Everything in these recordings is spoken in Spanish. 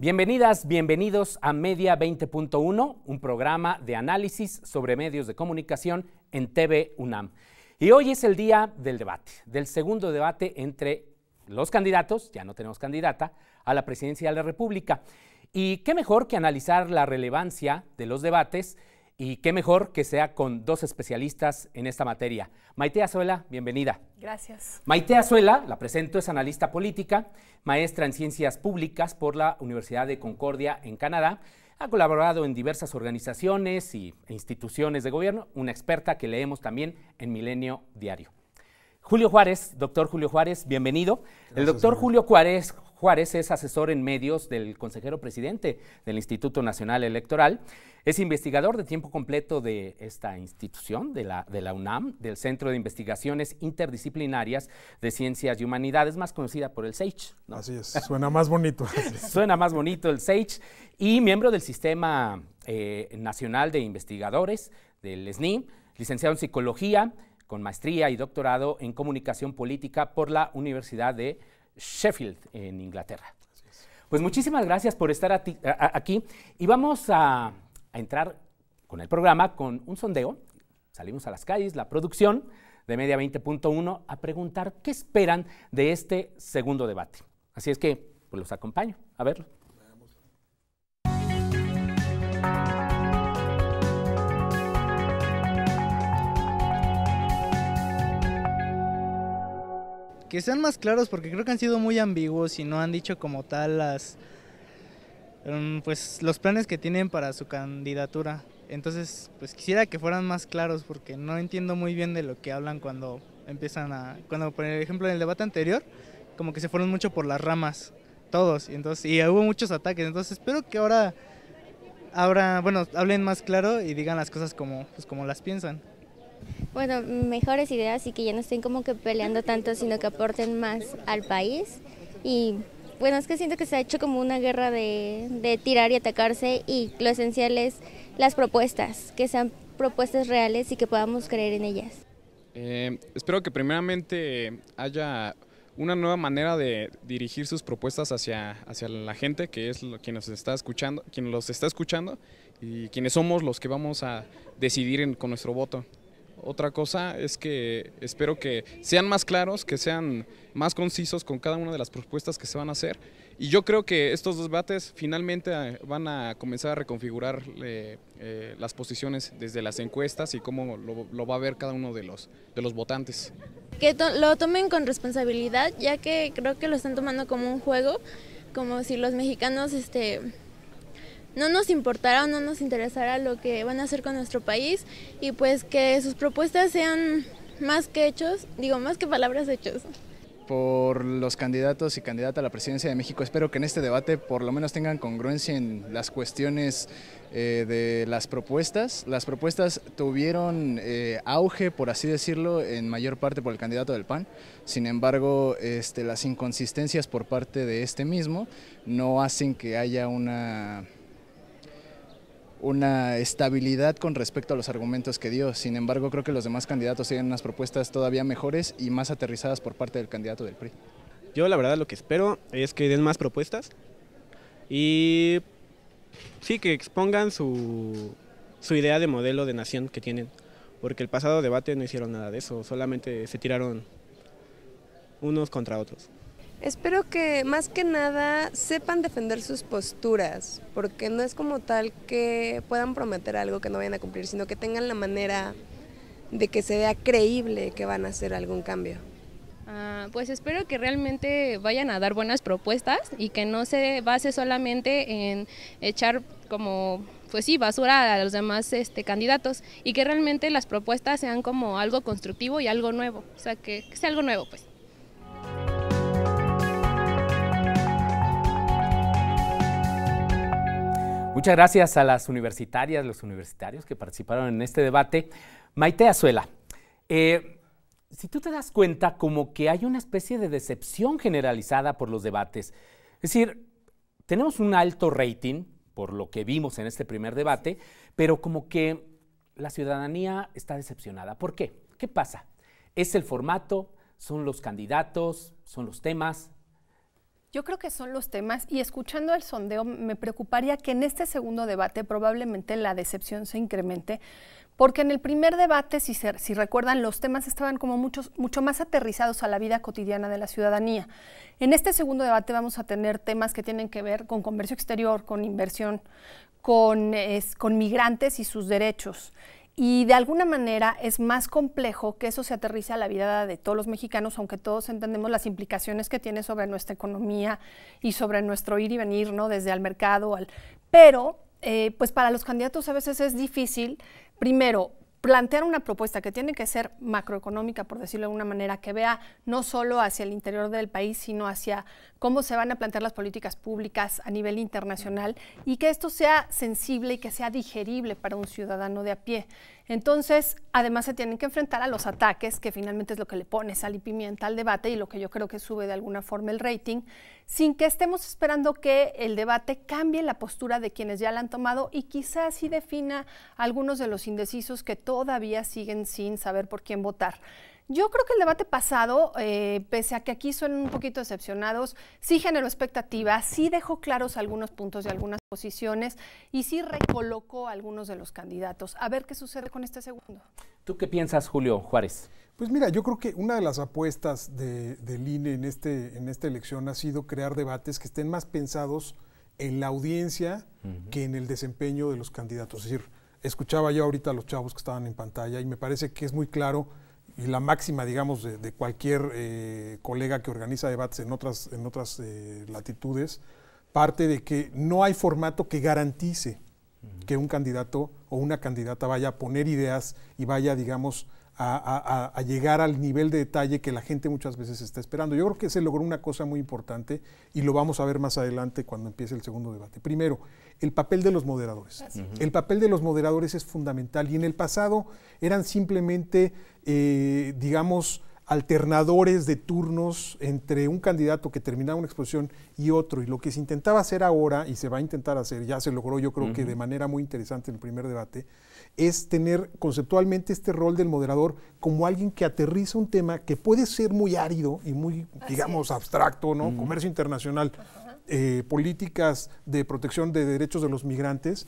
Bienvenidas, bienvenidos a Media 20.1, un programa de análisis sobre medios de comunicación en TV UNAM. Y hoy es el día del debate, del segundo debate entre los candidatos, ya no tenemos candidata, a la presidencia de la República. Y qué mejor que analizar la relevancia de los debates y qué mejor que sea con dos especialistas en esta materia. Maite Azuela, bienvenida. Gracias. Maite Azuela, la presento, es analista política, maestra en Ciencias Públicas por la Universidad de Concordia en Canadá. Ha colaborado en diversas organizaciones e instituciones de gobierno, una experta que leemos también en Milenio Diario. Julio Juárez, doctor Julio Juárez, bienvenido. Gracias, el doctor Julio Juárez es asesor en medios del consejero presidente del Instituto Nacional Electoral. Es investigador de tiempo completo de esta institución, de la UNAM, del Centro de Investigaciones Interdisciplinarias de Ciencias y Humanidades, más conocida por el CEICH, ¿no? Así es, suena más bonito. Suena más bonito el CEICH, y miembro del Sistema Nacional de Investigadores, del SNI, licenciado en Psicología, con maestría y doctorado en Comunicación Política por la Universidad de Sheffield, en Inglaterra. Pues muchísimas gracias por estar aquí, y vamos a entrar con el programa con un sondeo. Salimos a las calles, la producción de Media 20.1, a preguntar qué esperan de este segundo debate. Así es que pues los acompaño a verlo. Que sean más claros, porque creo que han sido muy ambiguos y no han dicho como tal pues los planes que tienen para su candidatura. Entonces, pues quisiera que fueran más claros, porque no entiendo muy bien de lo que hablan cuando cuando por ejemplo en el debate anterior, como que se fueron mucho por las ramas, todos, y hubo muchos ataques. Entonces espero que ahora hablen más claro y digan las cosas como las piensan. Bueno, mejores ideas y que ya no estén como que peleando tanto, sino que aporten más al país. Y bueno, es que siento que se ha hecho como una guerra de tirar y atacarse, y lo esencial es las propuestas, que sean propuestas reales y que podamos creer en ellas. Espero que primeramente haya una nueva manera de dirigir sus propuestas hacia la gente, que es quien los está escuchando y quienes somos los que vamos a decidir con nuestro voto. Otra cosa es que espero que sean más claros, que sean más concisos con cada una de las propuestas que se van a hacer. Y yo creo que estos dos debates finalmente van a comenzar a reconfigurar las posiciones desde las encuestas y cómo lo va a ver cada uno de los votantes. Que lo tomen con responsabilidad, ya que creo que lo están tomando como un juego, como si los mexicanos no nos importara o no nos interesara lo que van a hacer con nuestro país, y pues que sus propuestas sean más que hechos, más que palabras, hechos. Por los candidatos y candidata a la presidencia de México, espero que en este debate por lo menos tengan congruencia en las cuestiones de las propuestas. Las propuestas tuvieron auge, por así decirlo, en mayor parte por el candidato del PAN. Sin embargo, las inconsistencias por parte de este mismo no hacen que haya una estabilidad con respecto a los argumentos que dio. Sin embargo, creo que los demás candidatos tienen unas propuestas todavía mejores y más aterrizadas por parte del candidato del PRI. Yo la verdad lo que espero es que den más propuestas y sí, que expongan su idea de modelo de nación que tienen, porque el pasado debate no hicieron nada de eso, solamente se tiraron unos contra otros. Espero que más que nada sepan defender sus posturas, porque no es como tal que puedan prometer algo que no vayan a cumplir, sino que tengan la manera de que se vea creíble que van a hacer algún cambio. Pues espero que realmente vayan a dar buenas propuestas y que no se base solamente en echar basura a los demás candidatos, y que realmente las propuestas sean como algo constructivo y algo nuevo, o sea, que sea algo nuevo, pues. Muchas gracias a las universitarias, los universitarios que participaron en este debate. Maite Azuela, si tú te das cuenta, como que hay una especie de decepción generalizada por los debates. Es decir, tenemos un alto rating por lo que vimos en este primer debate, pero como que la ciudadanía está decepcionada. ¿Por qué? ¿Qué pasa? ¿Es el formato? ¿Son los candidatos? ¿Son los temas? Yo creo que son los temas, y escuchando el sondeo me preocuparía que en este segundo debate probablemente la decepción se incremente, porque en el primer debate, si recuerdan, los temas estaban como mucho más aterrizados a la vida cotidiana de la ciudadanía. En este segundo debate vamos a tener temas que tienen que ver con comercio exterior, con inversión, con migrantes y sus derechos. Y de alguna manera es más complejo que eso se aterrice a la vida de todos los mexicanos, aunque todos entendemos las implicaciones que tiene sobre nuestra economía y sobre nuestro ir y venir, ¿no? Desde al mercado, pero pues para los candidatos a veces es difícil, primero, plantear una propuesta que tiene que ser macroeconómica, por decirlo de alguna manera, que vea no solo hacia el interior del país, sino hacia cómo se van a plantear las políticas públicas a nivel internacional y que esto sea sensible y que sea digerible para un ciudadano de a pie. Entonces, además se tienen que enfrentar a los ataques, que finalmente es lo que le pone sal y pimienta al debate y lo que yo creo que sube de alguna forma el rating, sin que estemos esperando que el debate cambie la postura de quienes ya la han tomado y quizás sí defina a algunos de los indecisos que todavía siguen sin saber por quién votar. Yo creo que el debate pasado, pese a que aquí son un poquito decepcionados, sí generó expectativas, sí dejó claros algunos puntos de algunas posiciones y sí recolocó a algunos de los candidatos. A ver qué sucede con este segundo. ¿Tú qué piensas, Julio Juárez? Pues mira, yo creo que una de las apuestas del INE en esta elección ha sido crear debates que estén más pensados en la audiencia que en el desempeño de los candidatos. Es decir, escuchaba yo ahorita a los chavos que estaban en pantalla y me parece que es muy claro, y la máxima, digamos, de cualquier colega que organiza debates en otras latitudes, parte de que no hay formato que garantice que un candidato o una candidata vaya a poner ideas y vaya, digamos, a llegar al nivel de detalle que la gente muchas veces está esperando. Yo creo que se logró una cosa muy importante y lo vamos a ver más adelante cuando empiece el segundo debate. Primero, el papel de los moderadores. El papel de los moderadores es fundamental y en el pasado eran simplemente, digamos, alternadores de turnos entre un candidato que terminaba una exposición y otro, y lo que se intentaba hacer ahora, y se va a intentar hacer, ya se logró yo creo que de manera muy interesante en el primer debate, es tener conceptualmente este rol del moderador como alguien que aterriza un tema que puede ser muy árido y muy, digamos, abstracto, ¿no? Comercio internacional, políticas de protección de derechos de los migrantes,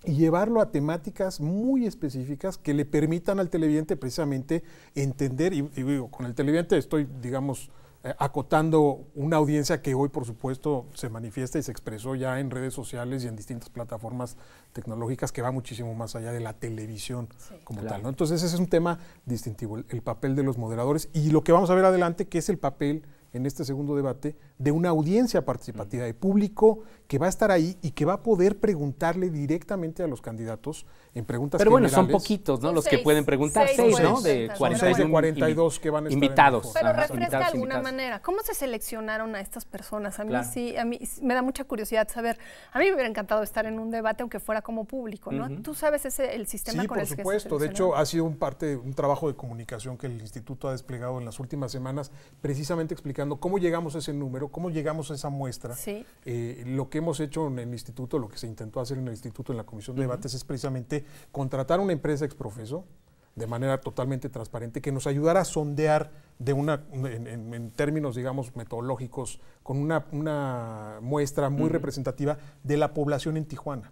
y llevarlo a temáticas muy específicas que le permitan al televidente precisamente entender, y digo, con el televidente estoy, digamos, acotando una audiencia que hoy, por supuesto, se manifiesta y se expresó ya en redes sociales y en distintas plataformas tecnológicas que va muchísimo más allá de la televisión como tal, ¿no? Entonces ese es un tema distintivo, el papel de los moderadores y lo que vamos a ver adelante, que es el papel en este segundo debate de una audiencia participativa, de público que va a estar ahí y que va a poder preguntarle directamente a los candidatos en preguntas Pero bueno, generales. son poquitos, ¿no? Los que pueden preguntar, seis, ¿no? De 42 que van a estar invitados. Pero refresca de alguna manera. ¿Cómo se seleccionaron a estas personas? A mí sí, a mí me da mucha curiosidad saber. A mí me hubiera encantado estar en un debate, aunque fuera como público, ¿no? ¿Tú sabes el sistema con el que se seleccionaron? Sí, por supuesto. De hecho, ha sido un trabajo de comunicación que el Instituto ha desplegado en las últimas semanas, precisamente explicando cómo llegamos a ese número, cómo llegamos a esa muestra. Sí. Lo que hemos hecho en el Instituto, lo que se intentó hacer en el Instituto, en la Comisión de Debates, es precisamente contratar una empresa ex profeso de manera totalmente transparente que nos ayudara a sondear en términos, digamos, metodológicos, con una muestra muy representativa de la población en Tijuana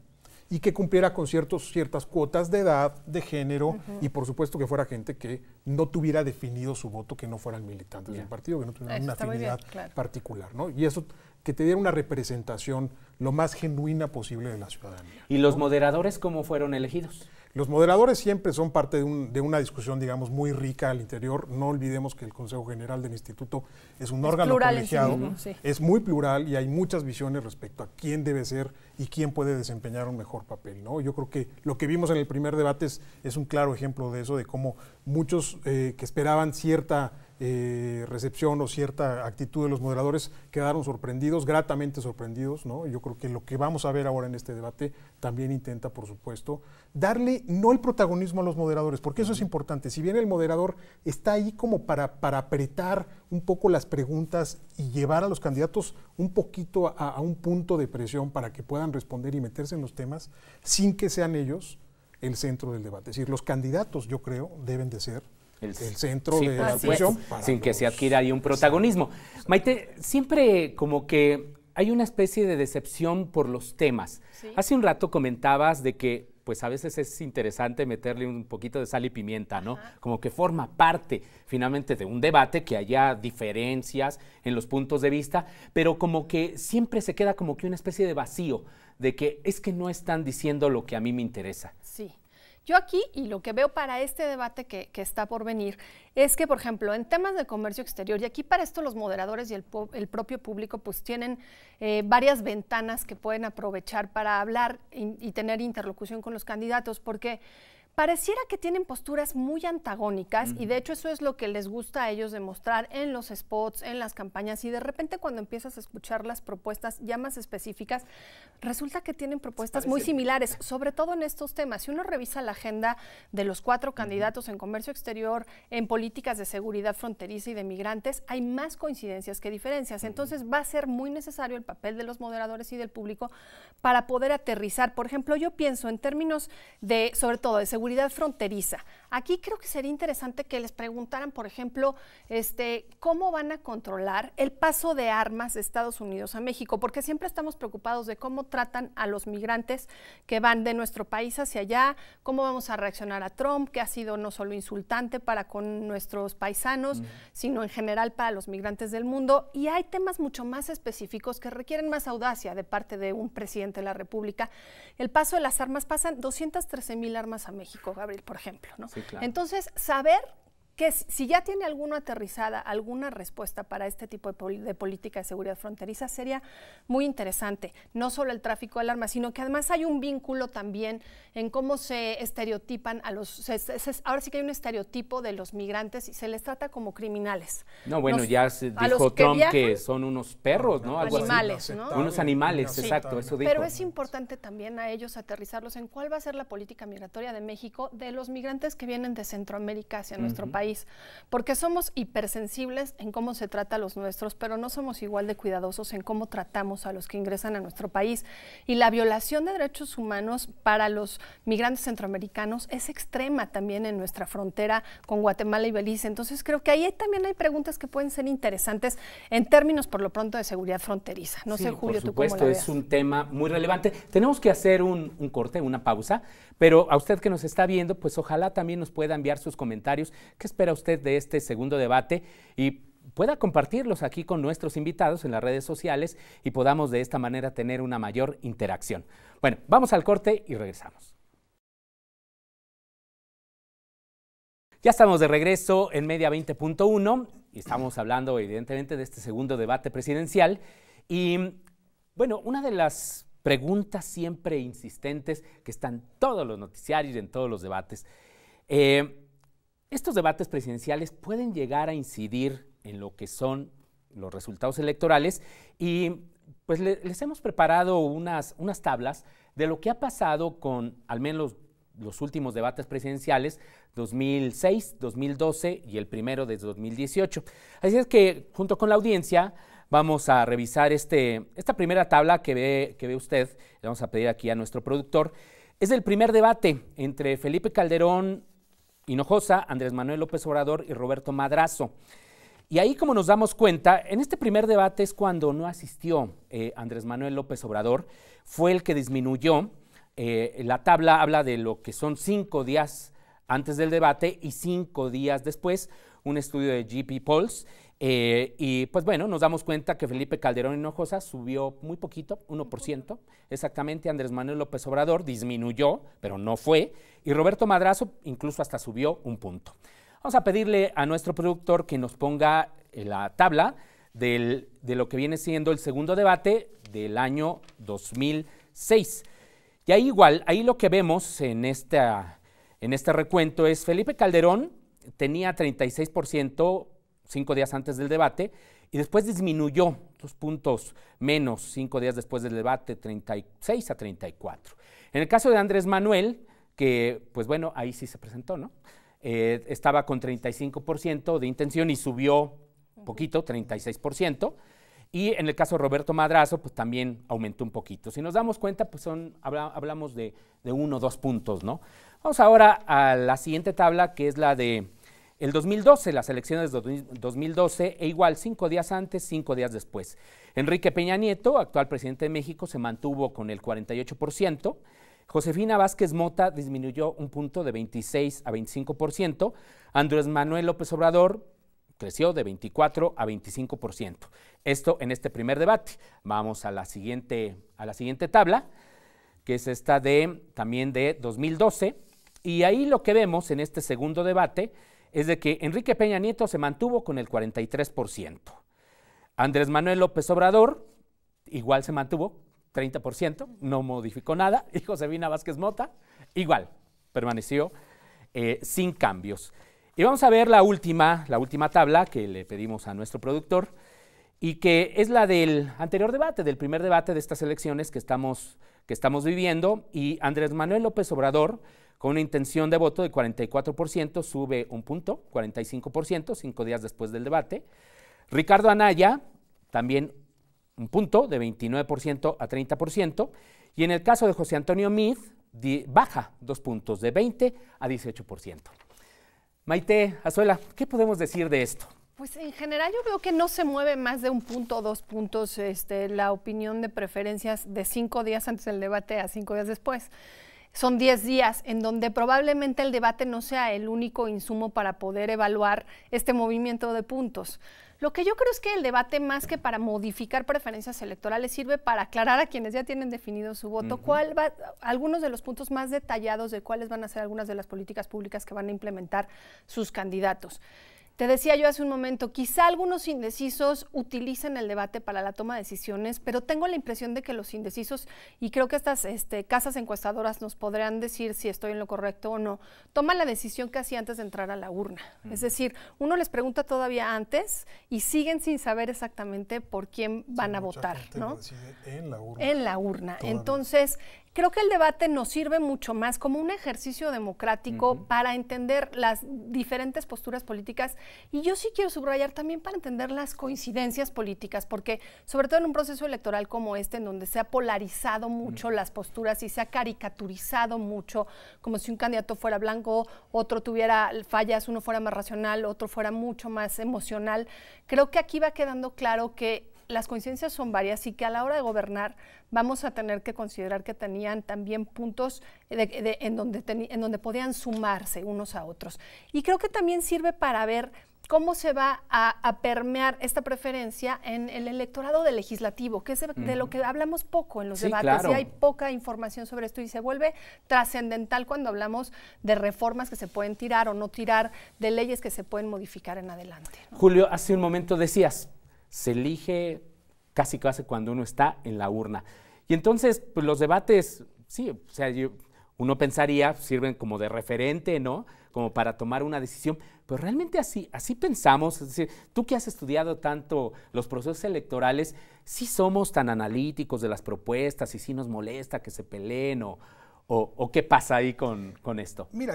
y que cumpliera con ciertas cuotas de edad, de género y por supuesto que fuera gente que no tuviera definido su voto, que no fueran militantes del partido, que no tuvieran una afinidad particular, ¿no? Y eso que te diera una representación lo más genuina posible de la ciudadanía. ¿Y los moderadores cómo fueron elegidos? Los moderadores siempre son parte de una discusión, digamos, muy rica al interior. No olvidemos que el Consejo General del Instituto es un órgano colegiado, es muy plural y hay muchas visiones respecto a quién debe ser y quién puede desempeñar un mejor papel, ¿no? Yo creo que lo que vimos en el primer debate es un claro ejemplo de eso, de cómo muchos que esperaban cierta recepción o cierta actitud de los moderadores quedaron sorprendidos, gratamente sorprendidos, ¿no? Yo creo que lo que vamos a ver ahora en este debate también intenta, por supuesto, darle no el protagonismo a los moderadores, porque eso es importante. Si bien el moderador está ahí como para apretar un poco las preguntas y llevar a los candidatos un poquito a un punto de presión para que puedan responder y meterse en los temas sin que sean ellos el centro del debate. Es decir, los candidatos, yo creo, deben de ser el centro sí, de la pues, atención. Sin que se adquiera ahí un protagonismo. Maite, siempre como que hay una especie de decepción por los temas. Sí. Hace un rato comentabas de que pues a veces es interesante meterle un poquito de sal y pimienta, ¿no? Ajá. Como que forma parte finalmente de un debate, que haya diferencias en los puntos de vista, pero como que siempre se queda como que una especie de vacío, de que es que no están diciendo lo que a mí me interesa. Sí. Yo aquí, y lo que veo para este debate que está por venir, es que, por ejemplo, en temas de comercio exterior, y aquí para esto los moderadores y el propio público pues tienen varias ventanas que pueden aprovechar para hablar y tener interlocución con los candidatos, porque pareciera que tienen posturas muy antagónicas y de hecho eso es lo que les gusta a ellos demostrar en los spots, en las campañas, y de repente cuando empiezas a escuchar las propuestas ya más específicas, resulta que tienen propuestas muy similares, sobre todo en estos temas. Si uno revisa la agenda de los 4 candidatos en comercio exterior, en políticas de seguridad fronteriza y de migrantes, hay más coincidencias que diferencias. Entonces va a ser muy necesario el papel de los moderadores y del público para poder aterrizar. Por ejemplo, yo pienso en términos de, sobre todo, de seguridad fronteriza. Aquí creo que sería interesante que les preguntaran, por ejemplo, cómo van a controlar el paso de armas de Estados Unidos a México, porque siempre estamos preocupados de cómo tratan a los migrantes que van de nuestro país hacia allá, cómo vamos a reaccionar a Trump, que ha sido no solo insultante para con nuestros paisanos, sino en general para los migrantes del mundo, y hay temas mucho más específicos que requieren más audacia de parte de un presidente de la República. El paso de las armas, pasan 213,000 armas a México, Gabriel, por ejemplo, ¿no? Sí, claro. Entonces, saber que si ya tiene alguna aterrizada, alguna respuesta para este tipo de política de seguridad fronteriza, sería muy interesante. No solo el tráfico de armas, sino que además hay un vínculo también en cómo se estereotipan a los... ahora sí que hay un estereotipo de los migrantes y se les trata como criminales. No, bueno, ya dijo Trump que son unos perros, ¿no? Algo animales, así. ¿no? Unos animales, sí. Exacto, eso dijo. Pero es importante también a ellos aterrizarlos en cuál va a ser la política migratoria de México de los migrantes que vienen de Centroamérica hacia nuestro país. Porque somos hipersensibles en cómo se trata a los nuestros, pero no somos igual de cuidadosos en cómo tratamos a los que ingresan a nuestro país. Y la violación de derechos humanos para los migrantes centroamericanos es extrema también en nuestra frontera con Guatemala y Belice. Entonces creo que ahí también hay preguntas que pueden ser interesantes en términos, por lo pronto, de seguridad fronteriza. No sé, Julio, tú cómo la veas. Es un tema muy relevante. Tenemos que hacer un corte, una pausa, pero a usted que nos está viendo, pues ojalá también nos pueda enviar sus comentarios. ¿Qué espera usted de este segundo debate? Y pueda compartirlos aquí con nuestros invitados en las redes sociales y podamos de esta manera tener una mayor interacción. Bueno, vamos al corte y regresamos. Ya estamos de regreso en Media 20.1 y estamos hablando evidentemente de este segundo debate presidencial. Y bueno, una de las preguntas siempre insistentes que están en todos los noticiarios y en todos los debates, estos debates presidenciales pueden llegar a incidir en lo que son los resultados electorales y pues les hemos preparado unas tablas de lo que ha pasado con al menos los últimos debates presidenciales, 2006, 2012 y el primero de 2018. Así es que junto con la audiencia vamos a revisar esta primera tabla que ve usted. Le vamos a pedir aquí a nuestro productor. Es el primer debate entre Felipe Calderón Hinojosa, Andrés Manuel López Obrador y Roberto Madrazo. Y ahí, como nos damos cuenta, en este primer debate es cuando no asistió Andrés Manuel López Obrador, fue el que disminuyó. La tabla habla de lo que son 5 días antes del debate y 5 días después, un estudio de GP Polls. Y pues bueno, nos damos cuenta que Felipe Calderón Hinojosa subió muy poquito, 1%, exactamente. Andrés Manuel López Obrador disminuyó, pero no fue, y Roberto Madrazo incluso hasta subió 1 punto. Vamos a pedirle a nuestro productor que nos ponga la tabla de lo que viene siendo el segundo debate del año 2006. Y ahí igual, ahí lo que vemos en este recuento es Felipe Calderón tenía 36%, 5 días antes del debate, y después disminuyó 2 puntos menos 5 días después del debate, 36 a 34. En el caso de Andrés Manuel, que pues bueno, ahí sí se presentó, ¿no? Estaba con 35% de intención y subió poquito, 36%. Y en el caso de Roberto Madrazo, pues también aumentó un poquito. Si nos damos cuenta, pues hablamos de 1 o 2 puntos, ¿no? Vamos ahora a la siguiente tabla, que es la de el 2012, las elecciones de 2012, e igual 5 días antes, 5 días después. Enrique Peña Nieto, actual presidente de México, se mantuvo con el 48%. Josefina Vázquez Mota disminuyó un punto de 26 a 25%. Andrés Manuel López Obrador creció de 24 a 25%. Esto en este primer debate. Vamos a la siguiente tabla, que es esta también de 2012. Y ahí lo que vemos en este segundo debate es de que Enrique Peña Nieto se mantuvo con el 43%. Andrés Manuel López Obrador igual se mantuvo, 30%, no modificó nada. Y Josefina Vázquez Mota igual, permaneció sin cambios. Y vamos a ver la última tabla que le pedimos a nuestro productor y que es la del anterior debate, del primer debate de estas elecciones que estamos viviendo. Y Andrés Manuel López Obrador, con una intención de voto de 44%, sube un punto, 45%, 5 días después del debate. Ricardo Anaya, también un punto, de 29% a 30%. Y en el caso de José Antonio Meade, baja 2 puntos, de 20 a 18%. Maite Azuela, ¿qué podemos decir de esto? Pues en general yo veo que no se mueve más de 1 punto o 2 puntos la opinión de preferencias de 5 días antes del debate a 5 días después. Son 10 días en donde probablemente el debate no sea el único insumo para poder evaluar este movimiento de puntos. Lo que yo creo es que el debate, más que para modificar preferencias electorales, sirve para aclarar a quienes ya tienen definido su voto algunos de los puntos más detallados de cuáles van a ser algunas de las políticas públicas que van a implementar sus candidatos. Te decía yo hace un momento, quizá algunos indecisos utilicen el debate para la toma de decisiones, pero tengo la impresión de que los indecisos, y creo que estas casas encuestadoras nos podrán decir si estoy en lo correcto o no, toman la decisión casi antes de entrar a la urna. Es decir, uno les pregunta todavía antes y siguen sin saber exactamente por quién van a votar, ¿no? En la urna. En la urna. Entonces, creo que el debate nos sirve mucho más como un ejercicio democrático para entender las diferentes posturas políticas, y yo sí quiero subrayar también para entender las coincidencias políticas, porque sobre todo en un proceso electoral como este, en donde se ha polarizado mucho las posturas y se ha caricaturizado mucho, como si un candidato fuera blanco, otro tuviera fallas, uno fuera más racional, otro fuera mucho más emocional, creo que aquí va quedando claro que las coincidencias son varias y que a la hora de gobernar vamos a tener que considerar que tenían también puntos en donde podían sumarse unos a otros. Y creo que también sirve para ver cómo se va a permear esta preferencia en el electorado del legislativo, que es de lo que hablamos poco en los debates, claro. Y hay poca información sobre esto y se vuelve trascendental cuando hablamos de reformas que se pueden tirar o no tirar, de leyes que se pueden modificar en adelante, ¿no? Julio, hace un momento decías, se elige casi cuando uno está en la urna. Y entonces, pues los debates, sí, o sea, uno pensaría, sirven como de referente, ¿no? Como para tomar una decisión, pero realmente así pensamos, es decir, tú que has estudiado tanto los procesos electorales, sí somos tan analíticos de las propuestas y sí nos molesta que se peleen o qué pasa ahí con esto. Mira,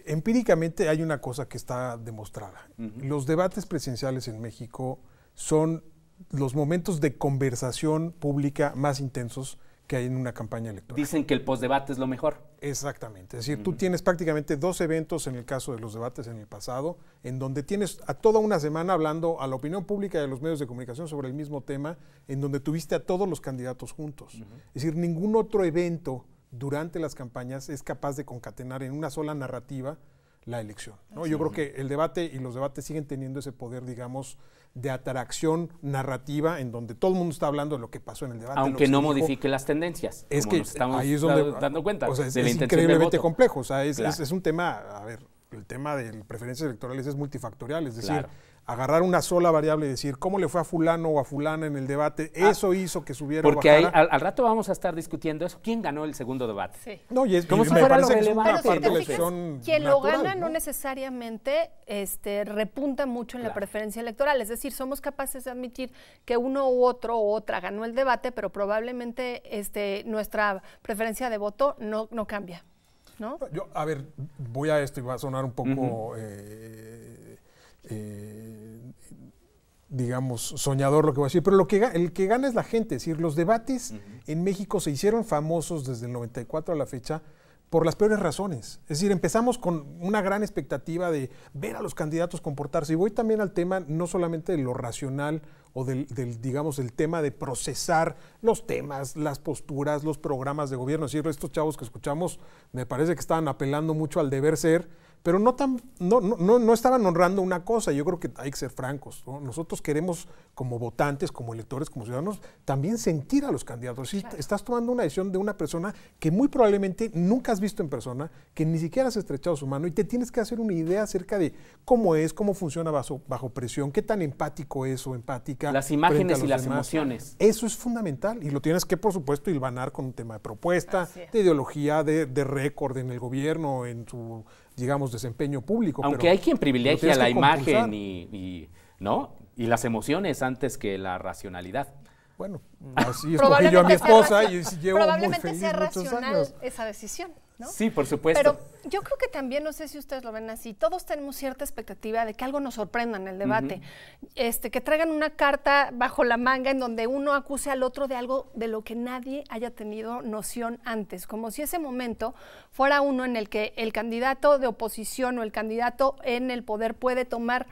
empíricamente hay una cosa que está demostrada. Los debates presidenciales en México son los momentos de conversación pública más intensos que hay en una campaña electoral. Dicen que el postdebate es lo mejor. Exactamente. Es decir, tú tienes prácticamente 2 eventos en el caso de los debates en el pasado, en donde tienes a toda una semana hablando a la opinión pública y a los medios de comunicación sobre el mismo tema, en donde tuviste a todos los candidatos juntos. Es decir, ningún otro evento durante las campañas es capaz de concatenar en una sola narrativa la elección, ¿no? Yo creo que el debate y los debates siguen teniendo ese poder, digamos, de atracción narrativa, en donde todo el mundo está hablando de lo que pasó en el debate. Aunque no modifique las tendencias, es como que nos estamos ahí es donde, dando cuenta, o sea, es de la intención increíblemente del voto. complejo. O sea, Claro. es un tema, a ver, el tema de preferencias electorales es multifactorial, es decir, Claro. agarrar una sola variable y decir cómo le fue a fulano o a fulana en el debate, eso hizo que subiera o Porque ahí, bajara. al rato vamos a estar discutiendo eso. ¿Quién ganó el segundo debate? Sí. No, y es Como y si me fuera lo parece que es una relevante. parte de la Pero si te fijas, elección quien natural, lo gana no necesariamente repunta mucho en la preferencia electoral. Es decir, somos capaces de admitir que uno u otro u otra ganó el debate, pero probablemente nuestra preferencia de voto no cambia, ¿no? Yo, a ver, voy a esto y va a sonar un poco, digamos, soñador lo que voy a decir, pero el que gana es la gente. Es decir, los debates en México se hicieron famosos desde el 94 a la fecha por las peores razones. Es decir, empezamos con una gran expectativa de ver a los candidatos comportarse. Y voy también al tema no solamente de lo racional o digamos, el tema de procesar los temas, las posturas, los programas de gobierno. Es decir, estos chavos que escuchamos me parece que estaban apelando mucho al deber ser, pero no estaban honrando una cosa. Yo creo que hay que ser francos, ¿no? Nosotros queremos, como votantes, como electores, como ciudadanos, también sentir a los candidatos. Claro. Estás tomando una decisión de una persona que muy probablemente nunca has visto en persona, que ni siquiera has estrechado su mano, y te tienes que hacer una idea acerca de cómo es, cómo funciona bajo presión, qué tan empático es o empática. Las imágenes y las emociones. Eso es fundamental, y lo tienes que, por supuesto, hilvanar con un tema de propuesta, de ideología, de récord en el gobierno, en su, digamos, desempeño público. Aunque hay quien privilegia la imagen y las emociones antes que la racionalidad. Bueno, así escogí yo a mi esposa y llevo muy feliz sea muchos racional años. esa decisión, ¿no? Sí, por supuesto. Pero yo creo que también, no sé si ustedes lo ven así, todos tenemos cierta expectativa de que algo nos sorprenda en el debate, que traigan una carta bajo la manga en donde uno acuse al otro de algo de lo que nadie haya tenido noción antes, como si ese momento fuera uno en el que el candidato de oposición o el candidato en el poder puede tomar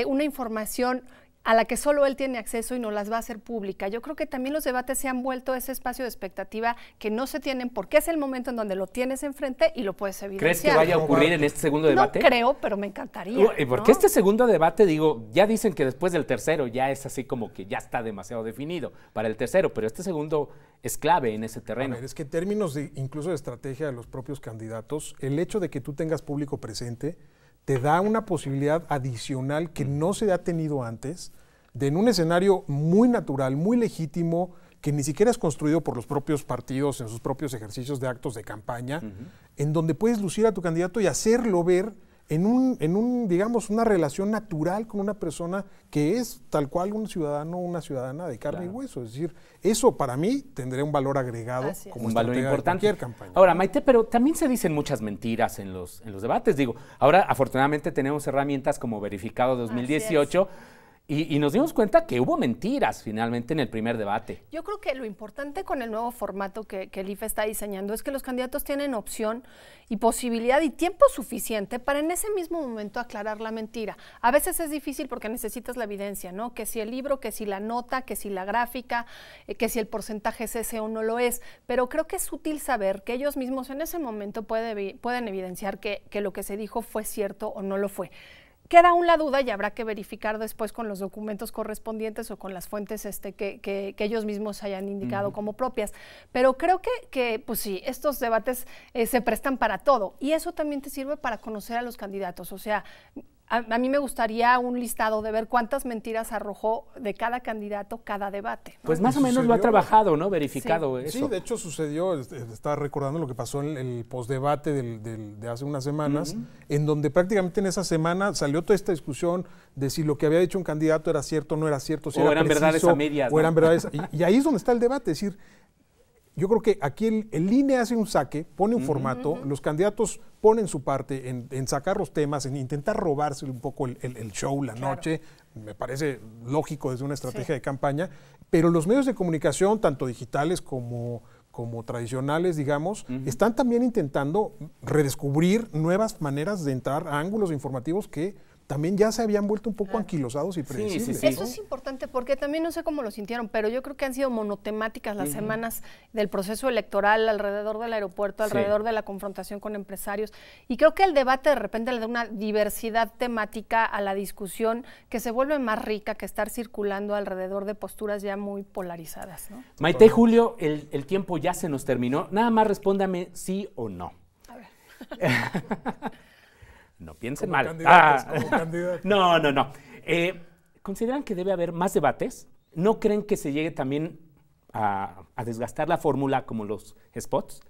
una información a la que solo él tiene acceso y no las va a hacer pública. Yo creo que también los debates se han vuelto ese espacio de expectativa que no se tienen, porque es el momento en donde lo tienes enfrente y lo puedes evidenciar. ¿Crees que vaya a ocurrir en este segundo debate? No creo, pero me encantaría. Porque este segundo debate, ya dicen que después del tercero ya es así como que ya está demasiado definido para el tercero, pero este segundo es clave en ese terreno. A ver, es que en términos incluso de estrategia de los propios candidatos, el hecho de que tú tengas público presente te da una posibilidad adicional que no se ha tenido antes, de en un escenario muy natural, muy legítimo, que ni siquiera es construido por los propios partidos en sus propios ejercicios de actos de campaña, en donde puedes lucir a tu candidato y hacerlo ver en digamos, una relación natural con una persona que es tal cual un ciudadano o una ciudadana de carne y hueso. Es decir, eso para mí tendría un valor agregado como un valor importante. De cualquier campaña. Ahora, Maite, pero también se dicen muchas mentiras en los debates. Digo, ahora afortunadamente tenemos herramientas como Verificado 2018, y nos dimos cuenta que hubo mentiras finalmente en el primer debate. Yo creo que lo importante con el nuevo formato que el IFE está diseñando es que los candidatos tienen opción y posibilidad y tiempo suficiente para en ese mismo momento aclarar la mentira. A veces es difícil porque necesitas la evidencia, ¿no? Que si el libro, que si la nota, que si la gráfica, que si el porcentaje es ese o no lo es. Pero creo que es útil saber que ellos mismos en ese momento pueden evidenciar que lo que se dijo fue cierto o no lo fue. Queda aún la duda y habrá que verificar después con los documentos correspondientes o con las fuentes que ellos mismos hayan indicado como propias. Pero creo que pues sí, estos debates se prestan para todo y eso también te sirve para conocer a los candidatos. O sea, a mí me gustaría un listado de ver cuántas mentiras arrojó de cada candidato cada debate, ¿no? Pues más o menos lo ha trabajado, ¿no? Verificado eso. Sí, de hecho sucedió, estaba recordando lo que pasó en el postdebate de hace unas semanas, en donde prácticamente en esa semana salió toda esta discusión de si lo que había dicho un candidato era cierto o no era cierto, si o era eran preciso, verdades a medias, o eran verdades, y ahí es donde está el debate, es decir, yo creo que aquí el INE hace un saque, pone un formato, los candidatos ponen su parte en sacar los temas, en intentar robarse un poco el show, la noche, me parece lógico desde una estrategia de campaña, pero los medios de comunicación, tanto digitales como tradicionales, digamos, están también intentando redescubrir nuevas maneras de entrar a ángulos informativos que también ya se habían vuelto un poco anquilosados y predecibles. Eso es importante porque también no sé cómo lo sintieron, pero yo creo que han sido monotemáticas las semanas del proceso electoral alrededor del aeropuerto, alrededor de la confrontación con empresarios, y creo que el debate de repente le da una diversidad temática a la discusión que se vuelve más rica que estar circulando alrededor de posturas ya muy polarizadas, ¿no? Maite, Julio, el tiempo ya se nos terminó, nada más respóndame sí o no. A ver. No piensen como mal. Como candidatos. No. ¿Consideran que debe haber más debates? ¿No creen que se llegue también a desgastar la fórmula como los spots?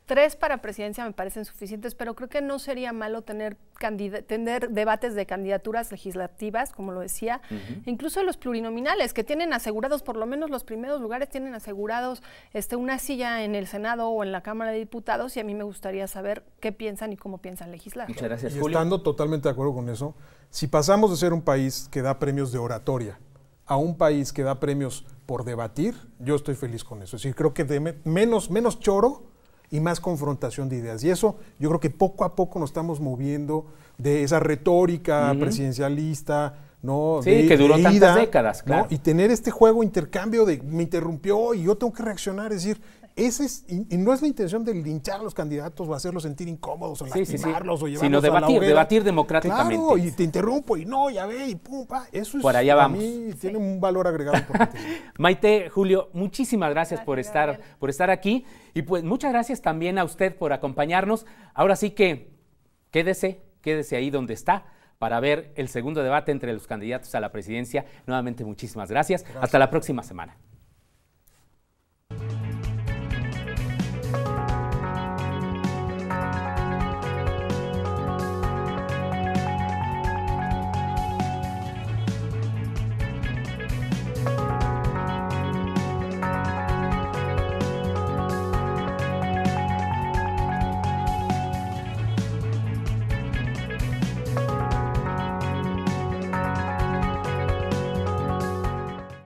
3 para presidencia me parecen suficientes, pero creo que no sería malo tener debates de candidaturas legislativas, como lo decía, incluso los plurinominales, que tienen asegurados, por lo menos los primeros lugares tienen asegurados una silla en el Senado o en la Cámara de Diputados, y a mí me gustaría saber qué piensan y cómo piensan legislar. Muchas gracias, y Julio. estando totalmente de acuerdo con eso, si pasamos de ser un país que da premios de oratoria a un país que da premios por debatir, yo estoy feliz con eso. Es decir, creo que menos choro y más confrontación de ideas. Y eso yo creo que poco a poco nos estamos moviendo de esa retórica presidencialista, ¿no? Sí, que duró tantas décadas, claro. ¿no? Y tener este juego intercambio de me interrumpió y yo tengo que reaccionar, es decir, y no es la intención de linchar a los candidatos o hacerlos sentir incómodos o lastimarlos o llevarlos sino debatir democráticamente. Claro, y te interrumpo y no, ya ve, y pum, pa. Eso es, por allá vamos. Para mí tiene un valor agregado importante. Maite, Julio, muchísimas gracias por estar aquí y pues muchas gracias también a usted por acompañarnos. Ahora sí que quédese ahí donde está para ver el segundo debate entre los candidatos a la presidencia. Nuevamente, muchísimas gracias. Hasta la próxima semana.